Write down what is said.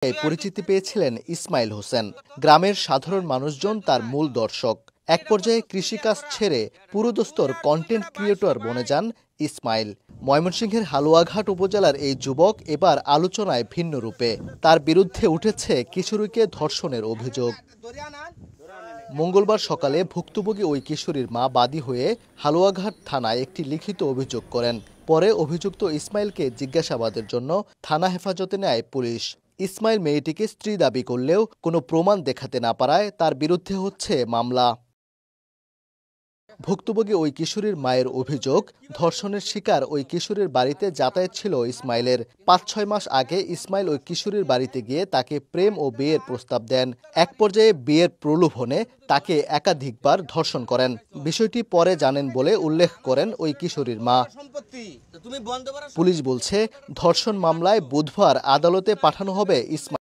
পরিচিতি পেয়েছিলেন ইসমাইল হোসেন। গ্রামের সাধারণ মানুষজন তার মূল দর্শক। এক পর্যায়ে কৃষিকাজ ছেড়ে পুরোদস্তুর কন্টেন্ট ক্রিয়েটর বনে যান ইসমাইল। ময়মনসিংহের হালুয়াঘাট উপজেলার এই যুবক এবার আলোচনায় ভিন্ন রূপে। তার বিরুদ্ধে উঠেছে কিশোরীকে ধর্ষণের অভিযোগ। মঙ্গলবার সকালে ভুক্তভোগী ওই কিশোরীর মা বাদী হয়ে হালুয়াঘাট থানায় একটি লিখিত অভিযোগ করেন। পরে অভিযুক্ত ইসমাইলকে জিজ্ঞাসাবাদের জন্য থানা হেফাজতে নেয় পুলিশ। ইসমাইল মেয়েটিকে স্ত্রী দাবি করলেও কোনো প্রমাণ দেখাতে না পারায় তার বিরুদ্ধে হচ্ছে মামলা। ভুক্তভোগী ওই কিশোরীর মায়ের অভিযোগ, ধর্ষণের শিকার ওই কিশোরীর বাড়িতে যাতায়াত ছিল ইসমাইলের। ৫-৬ মাস আগে ইসমাইল ওই কিশোরীর বাড়িতে গিয়ে তাকে প্রেম ও বিয়ের প্রস্তাব দেন। এক পর্যায়ে বিয়ের প্রলোভনে তাকে একাধিকবার ধর্ষণ করেন। বিষয়টি পরে জানেন বলে উল্লেখ করেন ওই কিশোরীর মা। পুলিশ বলছে, ধর্ষণ মামলায় বুধবার আদালতে পাঠানো হবে ইসমাইল।